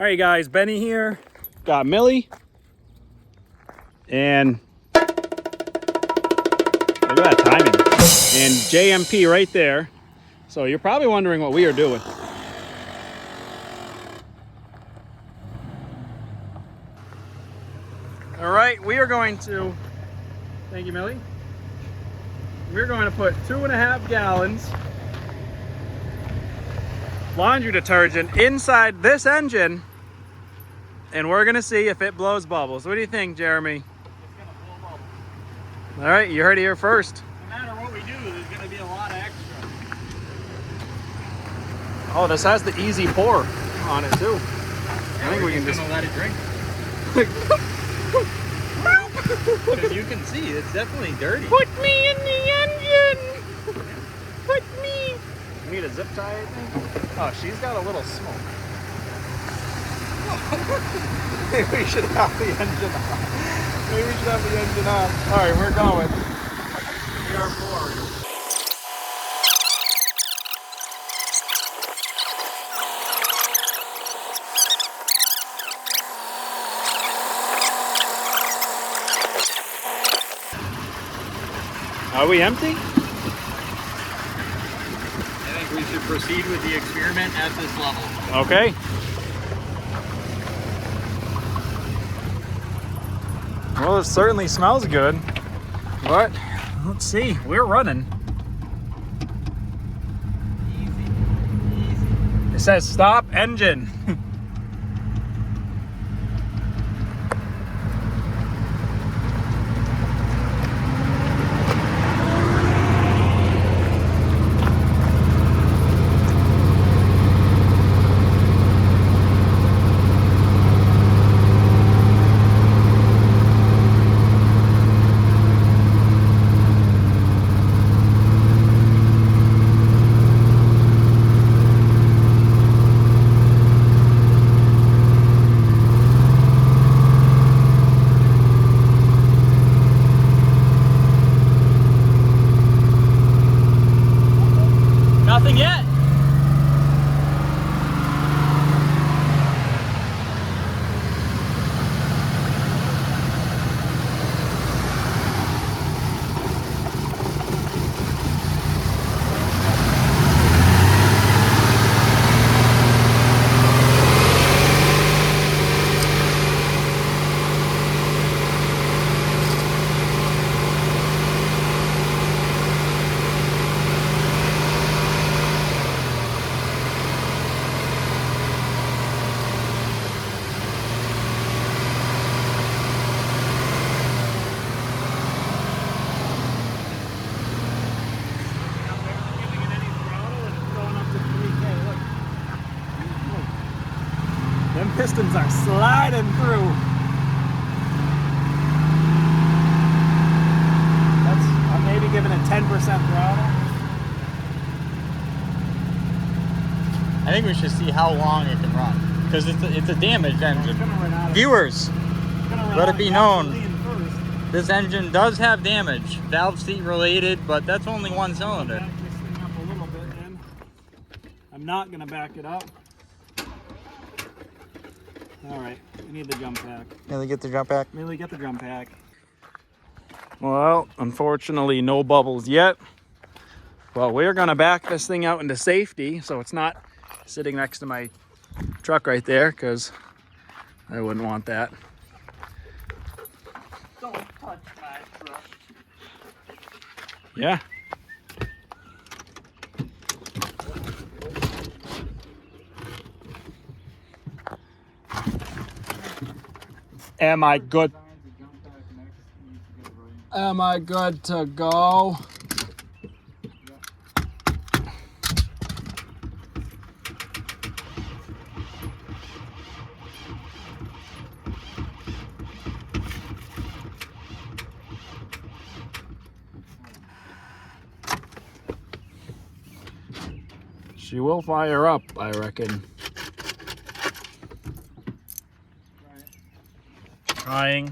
Hey guys, Benny here. Got Millie. And look at that timing. And JMP right there. So you're probably wondering what we are doing. All right, we are going to, thank you, Millie. We're going to put 2.5 gallons laundry detergent inside this engine, and we're gonna see if it blows bubbles. What do you think, Jeremy? It's gonna blow bubbles. All right, you heard it here first. No matter what we do, there's gonna be a lot of extra. Oh, this has the easy pour on it too. I think we can just let it drink. Because you can see, it's definitely dirty. Put me in the engine! Put me! We need a zip tie, I think. Oh, she's got a little smoke. Maybe we should have the engine on. Maybe we should have the engine on. All right, we're going. We are forward. Are we empty? I think we should proceed with the experiment at this level. Okay. Well, it certainly smells good, but let's see. We're running. Easy, easy. It says stop engine. Nothing yet. Them pistons are sliding through. I'm maybe giving it 10% throttle. I think we should see how long it can run. Because it's a damaged engine. Viewers, let it be known. This engine does have damage. Valve seat related, but that's only one cylinder. Back this thing up a little bit then. I'm not gonna back it up. All right, we need the jump pack. Millie, get the jump pack. Millie, get the drum pack. Well, unfortunately, no bubbles yet. Well, we're gonna back this thing out into safety so it's not sitting next to my truck right there, because I wouldn't want that. Don't touch my truck. Yeah. Am I good? Am I good to go? She will fire up, I reckon. Trying.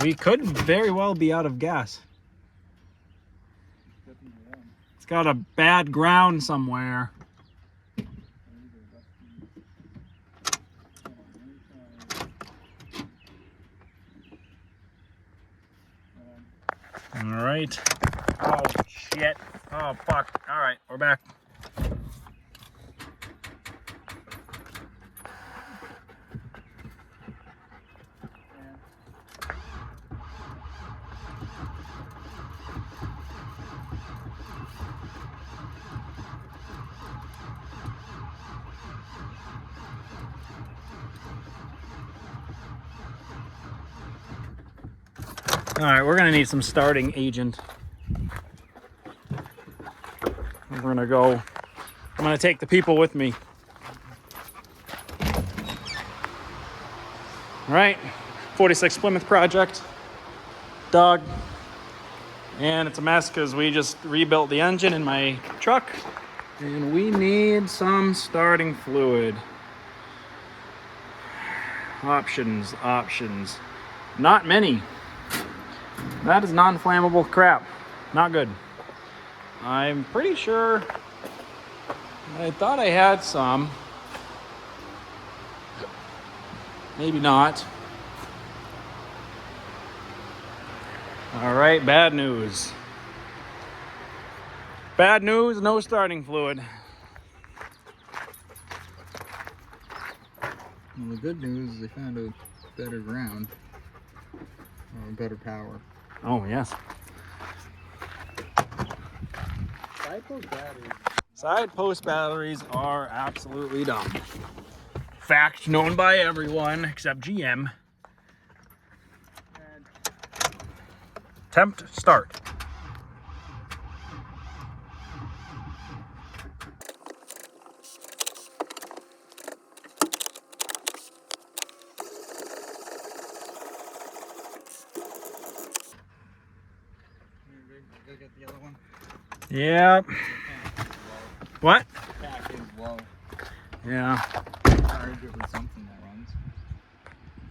we could very well be out of gas. It's got a bad ground somewhere. All right. Oh, shit. Oh, fuck. All right, we're back. All right, we're gonna need some starting agent. We're gonna go, I'm gonna take the people with me. All right, 46 Plymouth project, dog. And it's a mess because we just rebuilt the engine in my truck and we need some starting fluid. Options. Not many. That is non-flammable crap. Not good. I'm pretty sure I thought I had some. Maybe not. All right, bad news. Bad news, no starting fluid. Well, the good news is they found a better ground. Or better power. Oh, yes. Side post batteries. Side post batteries are absolutely dumb. Fact known by everyone except GM. Attempt start. Go get the other one. Yeah. What? Pack is low. Yeah. Charge it with something that runs.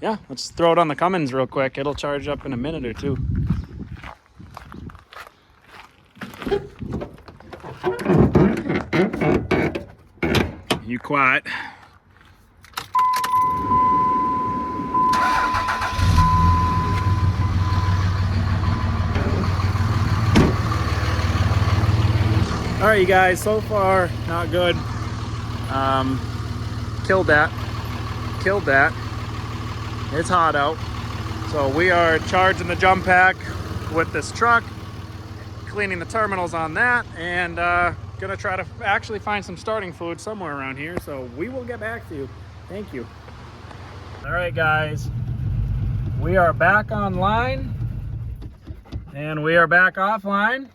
Yeah, let's throw it on the Cummins real quick. It'll charge up in a minute or two. You quiet. All right, you guys, so far, not good. Killed that. It's hot out. So we are charging the jump pack with this truck, cleaning the terminals on that, and gonna try to actually find some starting fluid somewhere around here. So we will get back to you. Thank you. All right, guys, we are back online and we are back offline.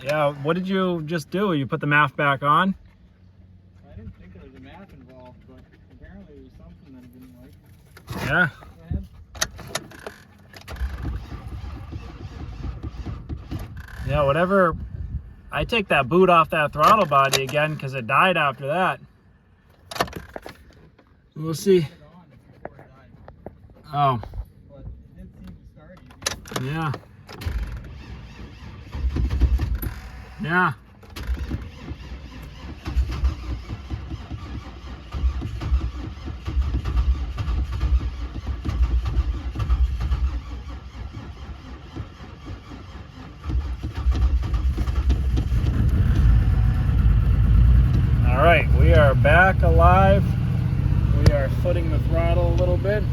Yeah, what did you just do? You put the MAF back on? I didn't think there was a map involved, but apparently there was something that I didn't like. Yeah. Go ahead. Yeah, whatever. I take that boot off that throttle body again because it died after that. We'll see. Oh. But it did seem to start easy. Yeah. Yeah. All right, we are back alive. We are footing the throttle a little bit.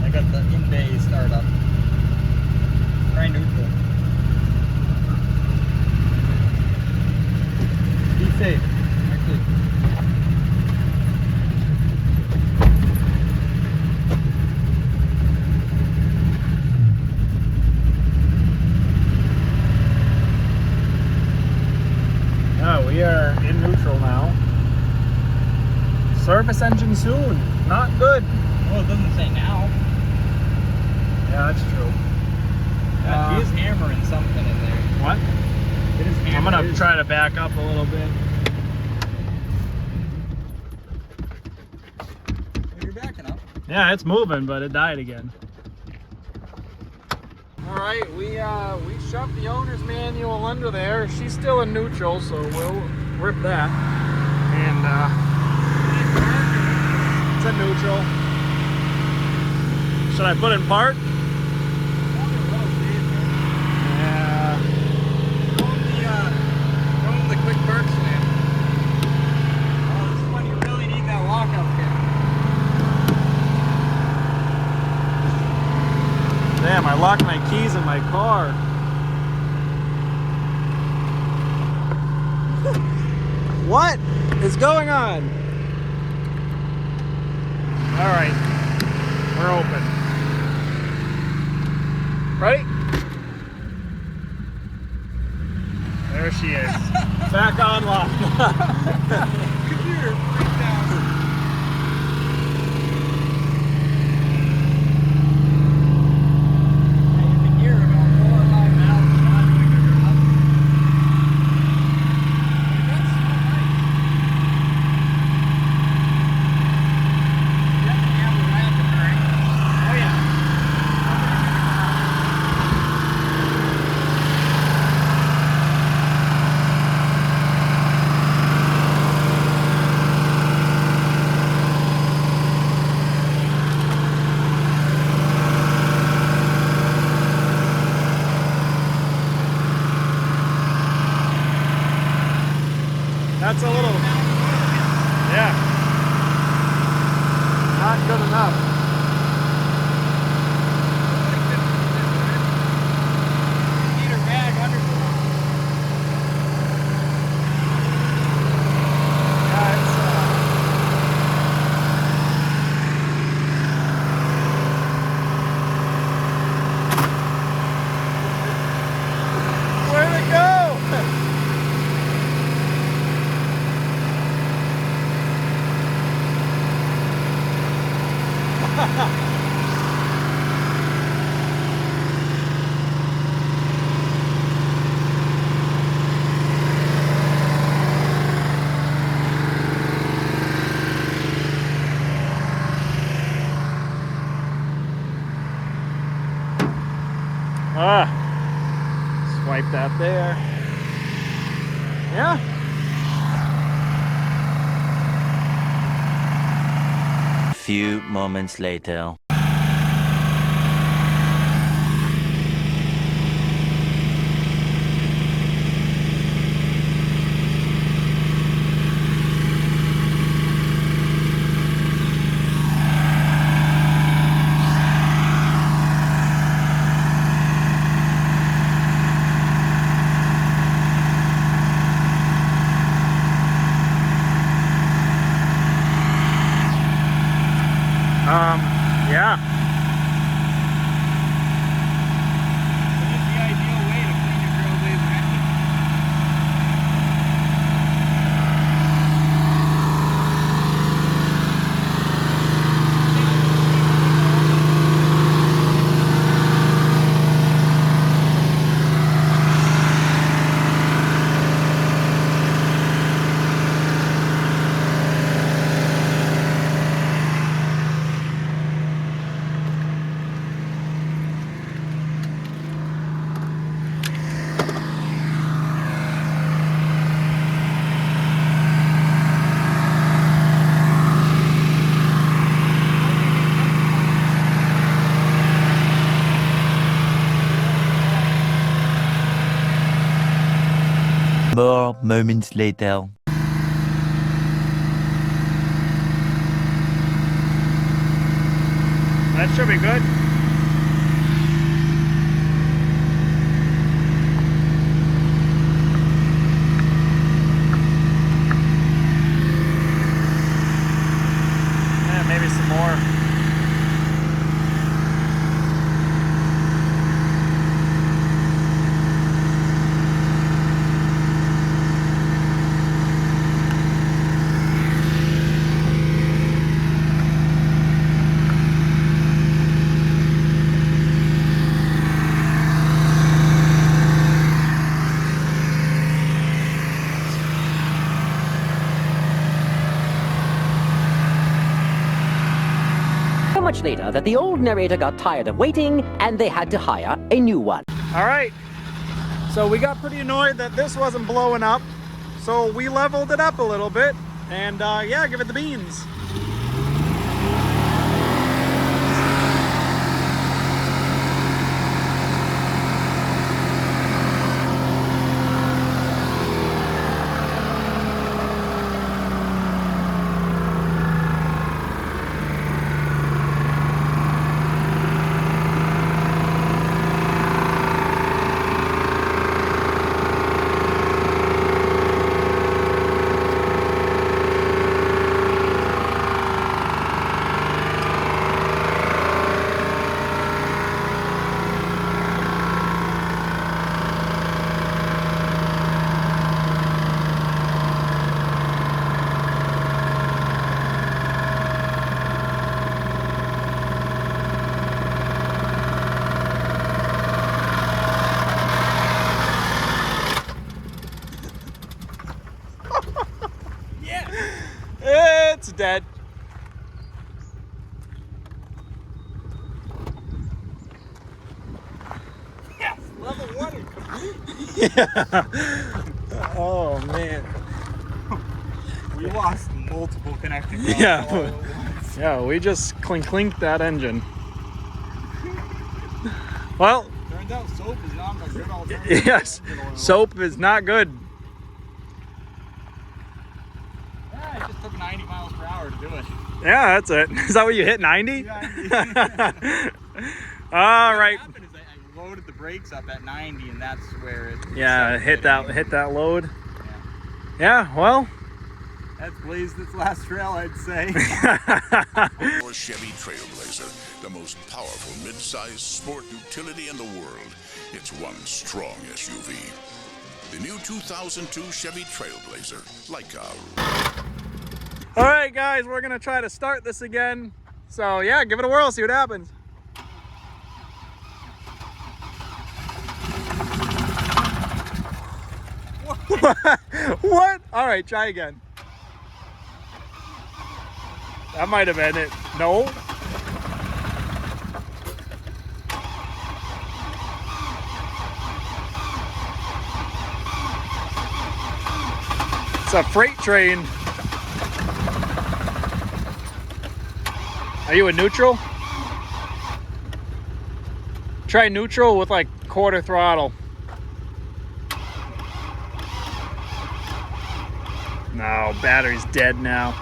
I got the in-bay startup. Try neutral. Be safe. Actually. Yeah, we are in neutral now. Service engine soon. Not good. Well, it doesn't say now. Yeah, that's true. He is hammering something in there. What? It is I'm hammering. gonna try to back up a little bit. You're backing up. Yeah, it's moving, but it died again. All right, we shoved the owner's manual under there. She's still in neutral, so we'll rip that. And it's in neutral. Should I put in park? Yeah. Show him the quick park slam. Oh, this is when you really need that lockout kit. Damn, I locked my keys in my car. What is going on? All right, we're open. Ready? There she is. Back on lock. Computer, break down. That's a little, yeah, not good enough. Need a rag under the Yeah, it's, where'd it go? Swipe that there. Yeah. Few moments later. Yeah. That's the ideal way to clean your grill laser engine. More moments later. That should be good. Yeah, maybe some more. much later that the old narrator got tired of waiting and they had to hire a new one. All right, so we got pretty annoyed that this wasn't blowing up, so we leveled it up a little bit, and yeah, give it the beans. It's dead. Yes, level 1 complete. Yeah. Oh man. We lost multiple connecting rods. Yeah. all at once. Yeah, we just clinked that engine. Well, Turns out soap is not a good alternative. to yes, engine oil. soap is not good. Yeah, it just took 90 miles per hour to do it. Yeah, that's it. Is that what you hit, 90? Yeah. All right. What happened is I loaded the brakes up at 90, and that's where it. Yeah, started hit that load. Yeah. Yeah, well. That's blazed its last trail, I'd say. Or Chevy Trailblazer, the most powerful mid-size sport utility in the world. It's one strong SUV. The new 2002 Chevy Trailblazer, like a... All right, guys, we're gonna try to start this again. So yeah, give it a whirl, see what happens. What? All right, try again. That might have been it. No. It's a freight train. Are you in neutral? Try neutral with like quarter throttle. No, battery's dead now.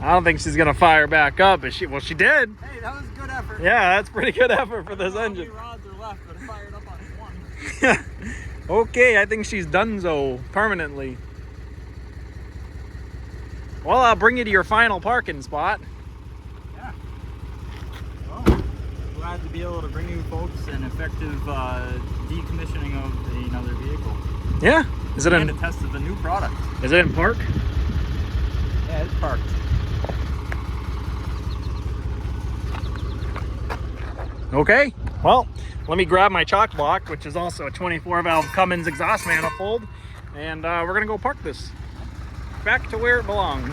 I don't think she's gonna fire back up, but well, she did. Hey, that was good effort. Yeah, that's pretty good effort for this engine. How many rods are left, but it fired up on one. Okay, I think she's donezo permanently. Well, I'll bring you to your final parking spot. Yeah. Well, glad to be able to bring you folks an effective decommissioning of another vehicle. Yeah. Is it And in? a test of the new product. Is it in park? Yeah, it's parked. Okay. Well, let me grab my chock block, which is also a 24 valve Cummins exhaust manifold, and we're gonna go park this back to where it belongs.